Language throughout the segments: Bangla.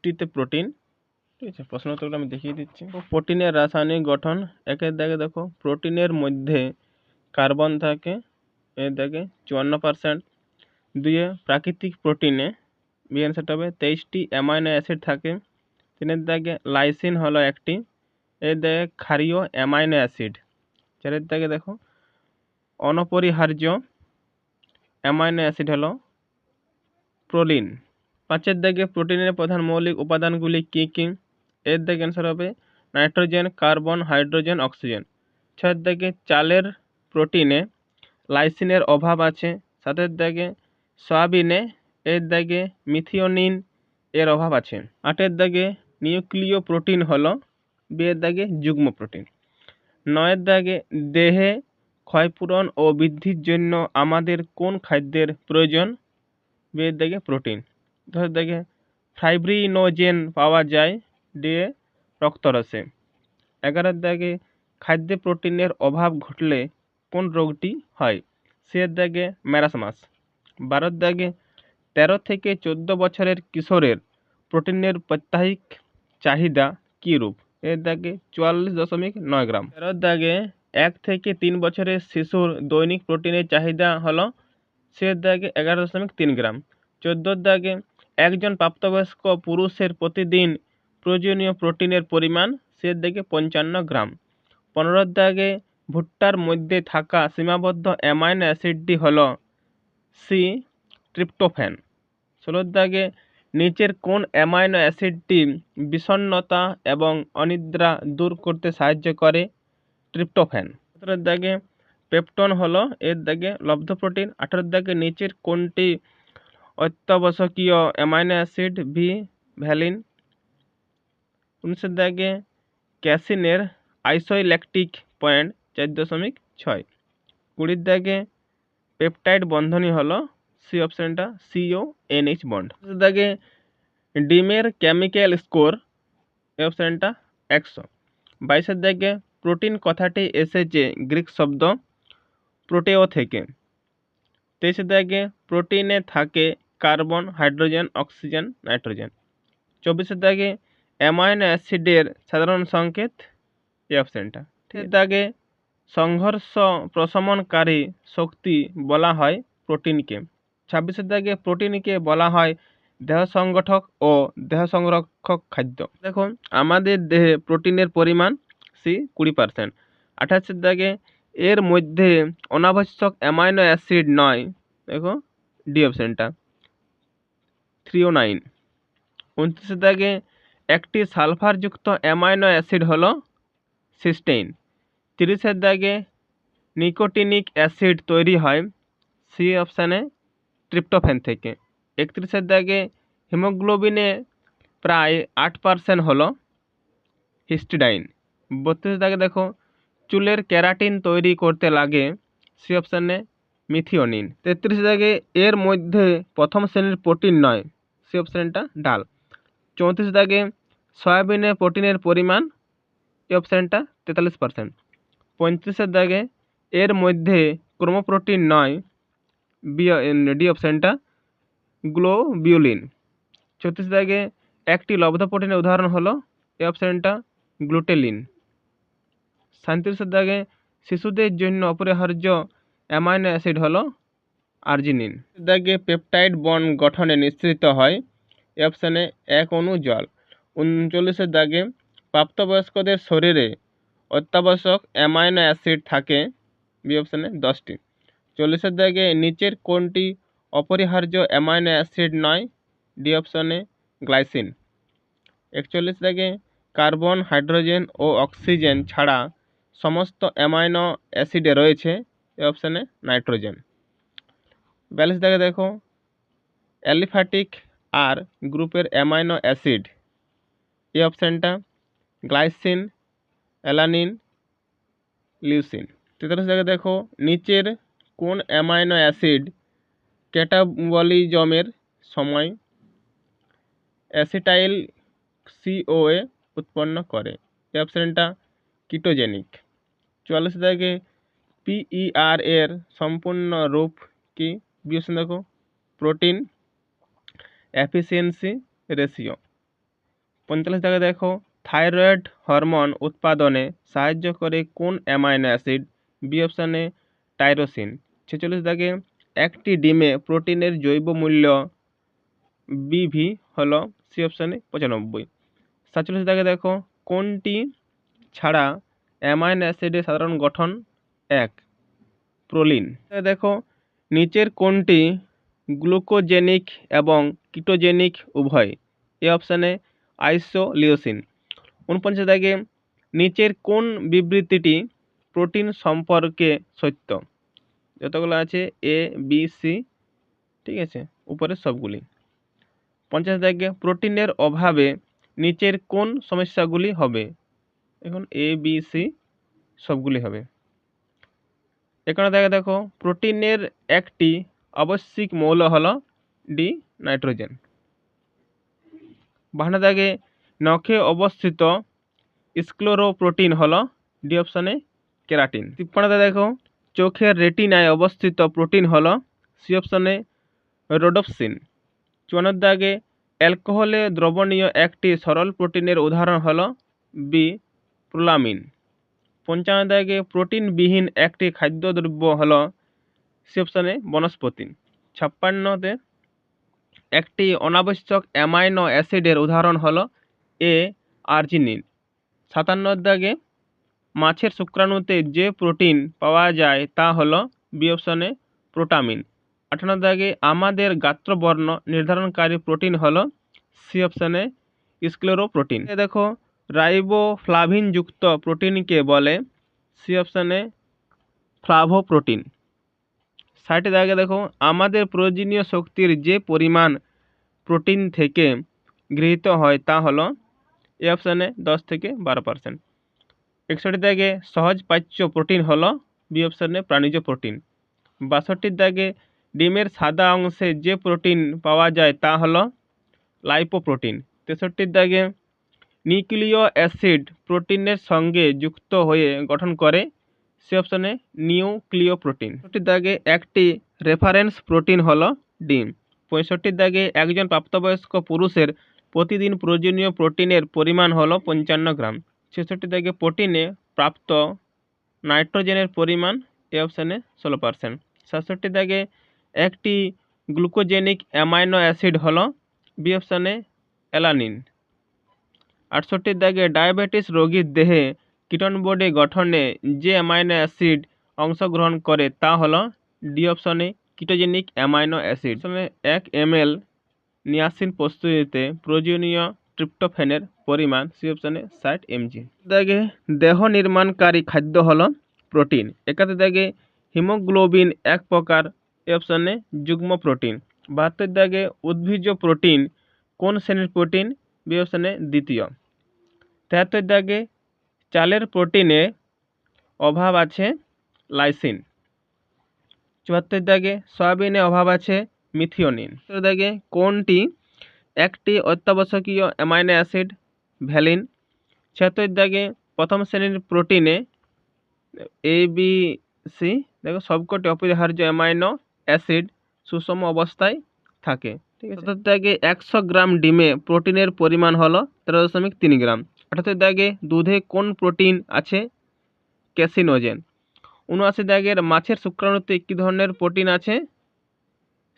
60তে প্রোটিন। ঠিক আছে, প্রশ্ন উত্তরটা আমি দেখিয়ে দিচ্ছি। প্রোটিনের রাসায়নিক গঠন, একের দাগে দেখো প্রোটিনের মধ্যে কার্বন থাকে, এর দাগে 54%। দুইয়ে প্রাকৃতিক প্রোটিনে বি অ্যান্সারটা হবে 23টি অ্যামাইনো অ্যাসিড থাকে। তিনের দাগে লাইসিন হলো একটি, এর দাগে ক্ষারীয় অ্যামাইনো অ্যাসিড। চারের দাগে দেখো অনপরিহার্য অ্যামাইনো অ্যাসিড হলো প্রোলিন। পাঁচের দাগে প্রোটিনের প্রধান মৌলিক উপাদানগুলি কী কী, এর দাগে অ্যান্সার হবে নাইট্রোজেন, কার্বন, হাইড্রোজেন, অক্সিজেন। ছয়ের দাগে চালের প্রোটিনে লাইসিনের অভাব আছে। সাতের দাগে সয়াবিনে এর দাগে মিথিওনিন এর অভাব আছে। আটের দাগে নিউক্লিয় প্রোটিন হলো বি এর দাগে যুগ্ম প্রোটিন। নয়ের দাগে দেহে ক্ষয়পূরণ ও বৃদ্ধির জন্য আমাদের কোন খাদ্যের প্রয়োজন, বি এর দাগে প্রোটিন। দশের দাগে ফাইব্রিনোজেন পাওয়া যায় ডি এ রক্তরসে। 11 দাগে খাদ্যে প্রোটিনের অভাব ঘটলে কোন রোগটি হয়, সি এর দাগে ম্যারাসমাস। 12 দাগে 13 থেকে 14 বছরের কিশোরের প্রোটিনের প্রত্যাহিক চাহিদা কী রূপ, এর দাগে 44.9 গ্রাম। 13 দাগে 1 থেকে 3 বছরের শিশুর দৈনিক প্রোটিনের চাহিদা হলো সি এর দাগে 11.3 গ্রাম। 14 দাগে একজন প্রাপ্তবয়স্ক পুরুষের প্রতিদিন প্রয়োজনীয় প্রোটিনের পরিমাণ, সি এর দাগে 55 গ্রাম। 15 দাগে ভুট্টার মধ্যে থাকা সীমাবদ্ধ অ্যামাইনো অ্যাসিডটি হলো সি ট্রিপ্টোফ্যান। 16 দাগে নিচের কোন অ্যামাইনো অ্যাসিডটি বিষণ্ণতা এবং অনিদ্রা দূর করতে সাহায্য করে, ট্রিপ্টোফ্যান। 17 দাগে পেপটন হলো এর দাগে লব্ধ প্রোটিন। 18 দাগে নিচের কোনটি অত্যাবশ্যকীয় অ্যামাইনো অ্যাসিড, ভি ভ্যালিন। 19 দাগে ক্যাসিনের আইসোইল্যাকটিক পয়েন্ট 4.6। 20 দাগে পেপটাইড বন্ধনী হলো সি অপশনটা CONH বন্ড। দাগে ডিমের কেমিক্যাল স্কোর, এই অপশনটা 100। 22 দাগে প্রোটিন কথাটি এসেছে গ্রিক শব্দ প্রোটেও থেকে। 23 দাগে প্রোটিনে থাকে কার্বন, হাইড্রোজেন, অক্সিজেন, নাইট্রোজেন। 24 দাগে অ্যামাইনো অ্যাসিডের সাধারণ সংকেত, এই অপশনটা। ঠিক দাগে সংঘর্ষ প্রশমনকারী শক্তি বলা হয় প্রোটিনকে। 26 দাগে প্রোটিনকে বলা হয় দেহ সংগঠক ও দেহ সংরক্ষক খাদ্য। দেখো আমাদের দেহে প্রোটিনের পরিমাণ সি 20%। 28 দাগে এর মধ্যে অনাবশ্যক অ্যামাইনো অ্যাসিড নয়, দেখো ডি অপশনটা 309। 29 দাগে একটি সালফারযুক্ত অ্যামাইনো অ্যাসিড হলো সিস্টেইন। 30 দাগে নিকোটিনিক অ্যাসিড তৈরি হয় সি অপশানে ট্রিপ্টোফ্যান থেকে। 31 দাগে হিমোগ্লোবিনে প্রায় 8% হলো হিস্টিডাইন। 32 দাগে দেখো চুলের ক্যারাটিন তৈরি করতে লাগে সি অপশানে মিথিওনিন। 33 দাগে এর মধ্যে প্রথম শ্রেণীর প্রোটিন নয়, সি অপশানটা ডাল। 34 দাগে সয়াবিনে প্রোটিনের পরিমাণ, এই অপশানটা 43%। 35 দাগে এর মধ্যে ক্রোমোপ্রোটিন নয়, ডি অপশানটা গ্লোবিউলিন। 34 দাগে একটি লব্ধ প্রোটিনের উদাহরণ হলো, এই অপশানটা গ্লুটেলিন। 37 দাগে শিশুদের জন্য অপরিহার্য অ্যামাইনো অ্যাসিড হলো আর্জিনিন। দাগে পেপটাইড বন্ড গঠনে নিঃসৃত হয়, এই অপশানে 1 অণু জল। 39 দাগে প্রাপ্তবয়স্কদের শরীরে অত্যাবশ্যক অ্যামাইনো অ্যাসিড থাকে, বি অপশানে 10টি। 40 দাগে নিচের কোনটি অপরিহার্য অ্যামাইনো অ্যাসিড নয়, ডি অপশানে গ্লাইসিন। 41 দাগে কার্বন, হাইড্রোজেন ও অক্সিজেন ছাড়া সমস্ত অ্যামাইনো অ্যাসিডে রয়েছে, এই অপশানে নাইট্রোজেন। 42 দাগে দেখো অ্যালিফ্যাটিক আর গ্রুপের অ্যামাইনো অ্যাসিড, এই অপশানটা গ্লাইসিন, অ্যালানিন, লিউসিন। 43 দাগে দেখো নিচের কোন অ্যামাইনো অ্যাসিড ক্যাটাবলিজমের সময় অ্যাসিটাইল CoA উৎপন্ন করে, এই অপশানটা কিটোজেনিক। 44 দাগে PER এর সম্পূর্ণ রূপ কি, বি অপশান দেখো প্রোটিন এফিসিয়েন্সি রেশিও। 45 দাগে দেখো থাইরয়েড হরমোন উৎপাদনে সাহায্য করে কোন অ্যামাইনো অ্যাসিড? বি অপশানে টাইরোসিন। 46 দাগে একটি ডিমে প্রোটিনের জৈব মূল্য বিভি হলো সি অপশানে 95। 47 দাগে দেখো কোনটি ছাড়া অ্যামাইনো অ্যাসিডের সাধারণ গঠন 1? প্রোলিন। দেখো নিচের কোনটি গ্লুকোজেনিক এবং কিটোজেনিক উভয়? এ অপশানে আইসোলিউসিন। 49 দাগে নিচের কোন বিবৃতিটি প্রোটিন সম্পর্কে সত্য? যতগুলো আছে এ বি সি, ঠিক আছে, উপরে সবগুলি। 50 দাগে প্রোটিনের অভাবে নিচের কোন সমস্যাগুলি হবে? এখন এ বি সি সবগুলি হবে। এখানে দেখো প্রোটিনের একটি আবশ্যিক মৌল হলো ডি নাইট্রোজেন। 52 দাগে নখে অবস্থিত স্ক্লেরোপ্রোটিন হলো ডি অপশানে কেরাটিন। 53 দেখো চোখের রেটিনায় অবস্থিত প্রোটিন হলো সি অপশানে রোডোপসিন। 54 দাগে অ্যালকোহলে দ্রবণীয় একটি সরল প্রোটিনের উদাহরণ হলো বি প্রোলামিন। 55 দাগে প্রোটিনবিহীন একটি খাদ্যদ্রব্য হলো সি অপশানে বনস্পতি। 56তে একটি অনাবশ্যক অ্যামাইনো অ্যাসিডের উদাহরণ হলো এ আর্জিনিন। 57 দাগে মাছের শুক্রাণুতে যে প্রোটিন পাওয়া যায় তা হলো বি অপশানে প্রোটামিন। 58 দাগে আমাদের গাত্রবর্ণ নির্ধারণকারী প্রোটিন হলো সি অপশানে স্ক্লেরোপ্রোটিন। দেখো রাইবোফ্লাভিন যুক্ত প্রোটিনকে বলে সি অপশানে ফ্লাভোপ্রোটিন। 60 দাগে দেখো আমাদের প্রয়োজনীয় শক্তির যে পরিমাণ প্রোটিন থেকে গৃহীত হয় তা হলো এ অপশানে 10 থেকে 12%। 61 দাগে সহজ পাচ্য প্রোটিন হলো বি অপশানে প্রাণীজ প্রোটিন। 62 দাগে ডিমের সাদা অংশে যে প্রোটিন পাওয়া যায় তা হলো লাইপোপ্রোটিন। 63 দাগে নিউক্লিয় অ্যাসিড প্রোটিনের সঙ্গে যুক্ত হয়ে গঠন করে সি অপশানে নিউক্লিওপ্রোটিন। 64 দাগে একটি রেফারেন্স প্রোটিন হলো ডিম। 65 দাগে একজন প্রাপ্তবয়স্ক পুরুষের প্রতিদিন প্রয়োজনীয় প্রোটিনের পরিমাণ হলো 55 গ্রাম। 66 দাগে প্রোটিনে প্রাপ্ত নাইট্রোজেনের পরিমাণ এ অপশানে 16%। 67 দাগে একটি গ্লুকোজেনিক অ্যামাইনো অ্যাসিড হলো বি অপশানে অ্যালানিন। 68 দাগে ডায়াবেটিস রোগীর দেহে কিটোন বডি গঠনে যে অ্যামাইনো অ্যাসিড অংশগ্রহণ করে তা হলো ডি অপশানে ketogenic amino acid. 1 ml niacin প্রস্তুতিতে প্রয়োজনীয় ট্রিপ্টোফ্যানের পরিমাণ সি অপশানে 60 mg। দাগে দেহ নির্মাণকারী খাদ্য হলো প্রোটিন। 71 দাগে হিমোগ্লোবিন এক প্রকার এ অপশানে যুগ্ম প্রোটিন। 72 দাগে উদ্ভিজ্জ প্রোটিন কোন শ্রেণীর প্রোটিন? বি অপশানে দ্বিতীয়। 73 দাগে চালের প্রোটিনে অভাব আছে লাইসিন। 74 দাগে সয়াবিনে অভাব আছে মিথিওনিন। 75 দাগে কোনটি একটি অত্যাবশ্যকীয় অ্যামাইনো অ্যাসিড? ভ্যালিন। 76 দাগে প্রথম শ্রেণীর প্রোটিনে এ বি সি দেখো সবকটি অপরিহার্য অ্যামাইনো অ্যাসিড সুষম অবস্থায় থাকে, ঠিক আছে। 77 দাগে 100 গ্রাম ডিমে প্রোটিনের পরিমাণ হলো 13.3 গ্রাম। 78 দাগে দুধে কোন প্রোটিন আছে? ক্যাসিনোজেন। 79 দাগের মাছের শুক্রাণুতে কী ধরনের প্রোটিন আছে?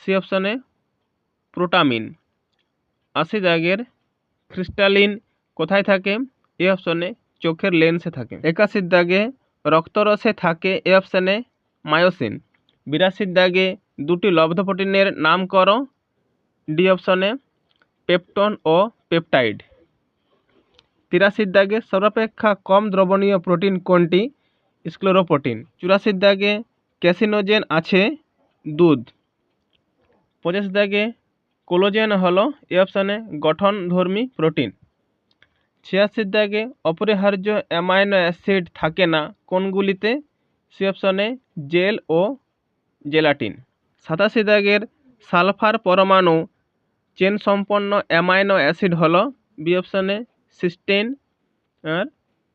সি অপশানে প্রোটামিন। 80 দাগের ক্রিস্টালিন কোথায় থাকে? এ অপশানে চোখের লেন্সে থাকে। 81 দাগে রক্তরসে থাকে এ অপশানে মায়োসিন। 82 দাগে দুটি লব্ধ প্রোটিনের নাম করো, ডি অপশানে পেপটন ও পেপটাইড। 83 দাগে সর্বাপেক্ষা কম দ্রবণীয় প্রোটিন কোনটি? স্ক্লেরোপ্রোটিন। 84 দাগে ক্যাসিনোজেন আছে দুধ। 85 দাগে কোলাজেন হলো এ অপশানে গঠনধর্মী প্রোটিন। 86 দাগে অপরিহার্য অ্যামাইনো অ্যাসিড থাকে না কোনগুলিতে? সি অপশানে জেল ও জেলাটিন। 87 দাগের সালফার পরমাণু চেন সম্পন্ন অ্যামাইনো অ্যাসিড হলো বি অপশানে সিস্টেইন আর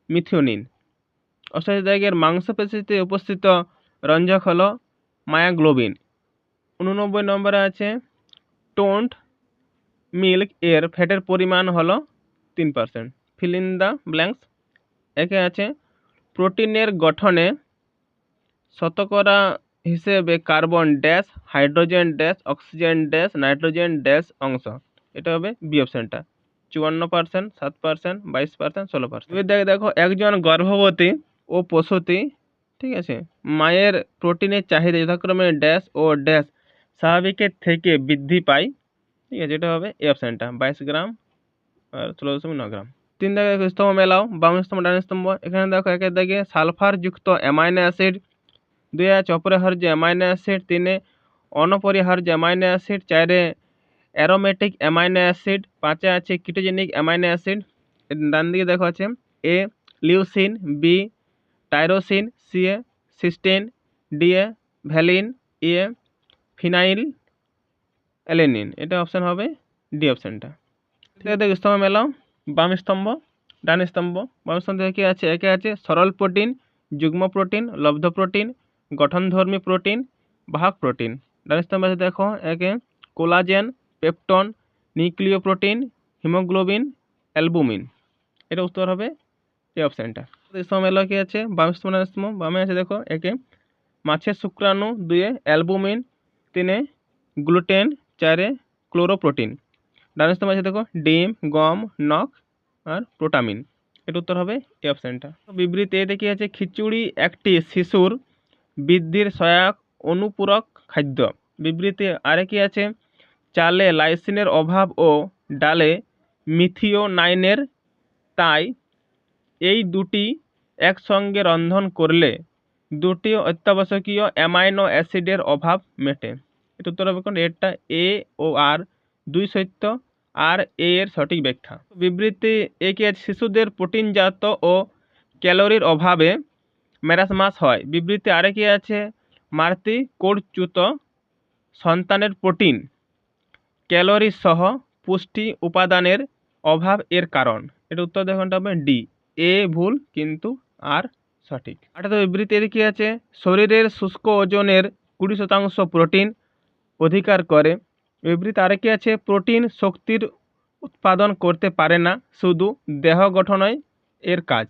মিথিওনিন। 88 দাগের মাংসপেশিতে উপস্থিত রঞ্জক হলো মায়োগ্লোবিন। 89 নম্বরে আছে টোন্ড মিল্ক এর ফ্যাটের পরিমাণ হলো 3%। Fill in the blanks. একে আছে প্রোটিনের গঠনে শতকরা হিসেবে carbon dash, hydrogen dash, oxygen dash, nitrogen dash অংশ। এটা হবে বি অপশনটা। 54%, 7%, 22%, 16%। এবার দেখো একজন গর্ভবতী ও প্রসূতি, ঠিক আছে, মায়ের প্রোটিনের চাহিদা যথাক্রমে ড্যাশ ও ড্যাশ স্বাভাবিকের থেকে বৃদ্ধি পায়, ঠিক আছে, এটা হবে এ অপশনটা। 22 গ্রাম আর 16.9 গ্রাম। 3 দাগে স্তম্ভ মেলাও, বাম স্তম্ভ ডান স্তম্ভ। এখানে দেখো একের দাগে সালফারযুক্ত অ্যামাইনো অ্যাসিড, 2 আছে অপরিহার্য অ্যামাইনো অ্যাসিড, 3 অনপরিহার্য amino acid, 4 aromatic amino acid, 5 আছে কিটোজেনিক অ্যামাইনো অ্যাসিড। ডান দিকে দেখো আছে A leucine, B tyrosine, C cysteine, D valine, E phenylalanine. এটা অপশন হবে ডি অপশনটা। ঠিক আছে, স্তম্ভ মেলাও, বাম স্তম্ভ ডান স্তম্ভ। বাম স্তম্ভ কি আছে? একে আছে সরল প্রোটিন, যুগ্ম প্রোটিন, লব্ধ প্রোটিন, গঠনধর্মী প্রোটিন, বাহক প্রোটিন। ডান স্তম্ভ আছে দেখো একে কোলাজেন, পেপটন, নিউক্লিয় প্রোটিন, হিমোগ্লোবিন, অ্যালবুমিন। এটা উত্তর হবে এই অপশানটা। স্তম্ভ মেলা কি আছে? বাম স্তম্ভ ডান স্তম্ভ। বামে আছে দেখো একে মাছের শুক্রাণু, 2 অ্যালবুমিন, 3 গ্লুটেন, 4 ক্লোরোপ্রোটিন। ডান স্তম্ভ আছে দেখো ডিম, গম, নখ আর প্রোটামিন। এটা উত্তর হবে এই অপশানটা। বিবৃতি এতে কি আছে? খিচুড়ি একটি শিশুর বৃদ্ধির সহায়ক অনুপূরক খাদ্য। বিবৃতি আরে কি আছে? চালে লাইসিনের অভাব ও ডালে মিথিওনাইনের, তাই এই দুটি একসঙ্গে রন্ধন করলে দুটি অত্যাবশ্যকীয় অ্যামাইনো অ্যাসিডের অভাব মেটে। এটা উত্তর হবে কোন? এরটা এ ও আর, 2 সত্য আর এ এর সঠিক ব্যাখ্যা। বিবৃতি এ কি আছে? শিশুদের প্রোটিনজাত ও ক্যালোরির অভাবে ম্যারাসমাস হয়। বিবৃতি আরে কি আছে? মাতৃ কোষচ্যুত সন্তানের প্রোটিন, ক্যালোরি সহ পুষ্টি উপাদানের অভাব এর কারণ। এটা উত্তর দেখুনটা হবে ডি। এ ভুল কিন্তু আর সঠিক। অর্থাৎ বিবৃতি এর কি আছে? শরীরের শুষ্ক ওজনের 20% প্রোটিন অধিকার করে। বিবৃতি আরে কি আছে? প্রোটিন শক্তির উৎপাদন করতে পারে না, শুধু দেহ গঠনই এর কাজ।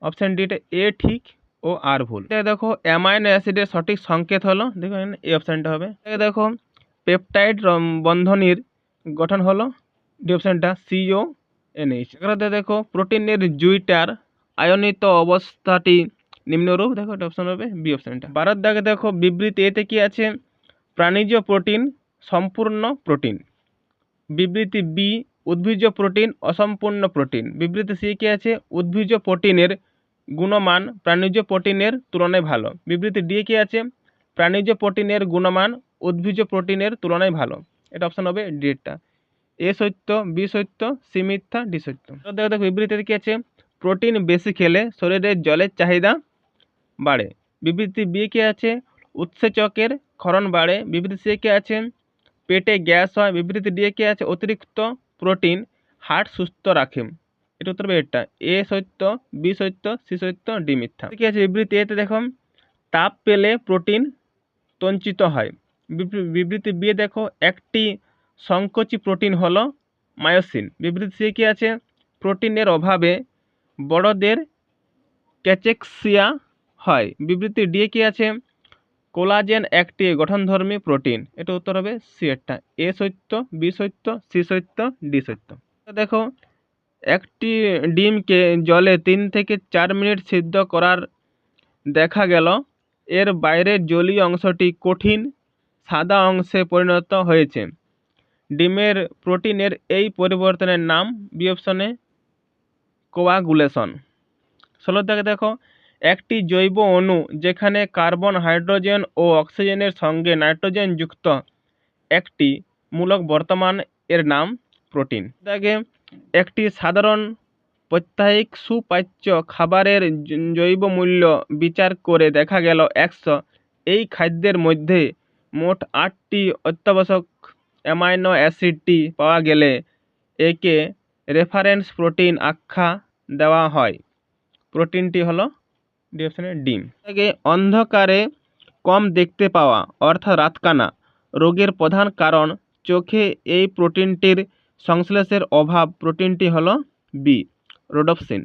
অপশন ডিটা এ ঠিক ও আর ভুল। দেখো অ্যামাইনো অ্যাসিডের সঠিক সংকেত হলো, দেখো এই অপশানটা হবে। দেখো পেপটাইড বন্ধনীর গঠন হলো, ডি অপশানটা সিও এনএইচ। এখানে দেখো প্রোটিনের জুইটার আয়নিত অবস্থাটি নিম্নরূপ, দেখো এটা অপশন হবে বি অপশানটা। 12 দাগে দেখো বিবৃতি এতে কি আছে? প্রাণীজ প্রোটিন সম্পূর্ণ প্রোটিন। বিবৃতি বি উদ্ভিজ্জ প্রোটিন অসম্পূর্ণ প্রোটিন। বিবৃতি সি কি আছে? উদ্ভিজ্জ প্রোটিনের গুণমান প্রাণীজ প্রোটিনের তুলনায় ভালো। বিবৃতি ডি কি আছে? প্রাণীজ প্রোটিনের গুণমান উদ্ভিজ্জ প্রোটিনের তুলনায় ভালো। এটা অপশন হবে ডিটা। এ সত্য, বি সত্য, সি মিথ্যা, ডি সত্য। দেখো বিবৃতিতে কি আছে? প্রোটিন বেশি খেলে শরীরে জলের চাহিদা বাড়ে। বিবৃতি বি কি আছে? উৎসেচকের ক্ষরণ বাড়ে। বিবৃতি সি কি আছে? পেটে গ্যাস হয়। বিবৃতি ডি কি আছে? অতিরিক্ত প্রোটিন হার্ট সুস্থ রাখে। এটা উত্তর হবে এটা। এ সত্য, বি সত্য, সি সত্য, ডি মিথ্যা। কি আছে? বিবৃতি এতে দেখো তাপ পেলে প্রোটিন তঞ্চিত হয়। বিবৃতি বি দেখো একটি সংকোচী প্রোটিন হলো মায়োসিন। বিবৃতি সি কি আছে? প্রোটিনের অভাবে বড়দের ক্যাচেক্সিয়া হয়। বিবৃতি ডি কি আছে? কোলাজেন একটি গঠনধর্মী প্রোটিন। এটা উত্তর হবে সি এরটা। এ সত্য, বি সত্য, সি সত্য, ডি সত্য। দেখো একটি ডিমকে জলে 3 থেকে 4 মিনিট সিদ্ধ করার দেখা গেল এর বাইরের জলীয় অংশটি কঠিন সাদা অংশে পরিণত হয়েছে। ডিমের প্রোটিনের এই পরিবর্তনের নাম বি অপশনে কোয়াগুলেশন। 16 থেকে দেখো একটি জৈব অণু যেখানে কার্বন, হাইড্রোজেন ও অক্সিজেনের সঙ্গে নাইট্রোজেন যুক্ত একটি মূলক বর্তমান এর নাম প্রোটিন। দেখে একটি সাধারণ প্রত্যাহিক সুপাচ্য খাবারের জৈব মূল্য বিচার করে দেখা গেল 100 এই খাদ্যের মধ্যে মোট 8টি অত্যাবশ্যক অ্যামাইনো অ্যাসিডটি পাওয়া গেলে একে রেফারেন্স প্রোটিন আখ্যা দেওয়া হয়। প্রোটিনটি হলো ডি অপশনে ডিম। অন্ধকারে কম দেখতে পাওয়া অর্থাৎ রাতকানা রোগের প্রধান কারণ চোখে এই প্রোটিনটির সংশ্লেষের অভাব। প্রোটিনটি হলো বি রোডোপসিন।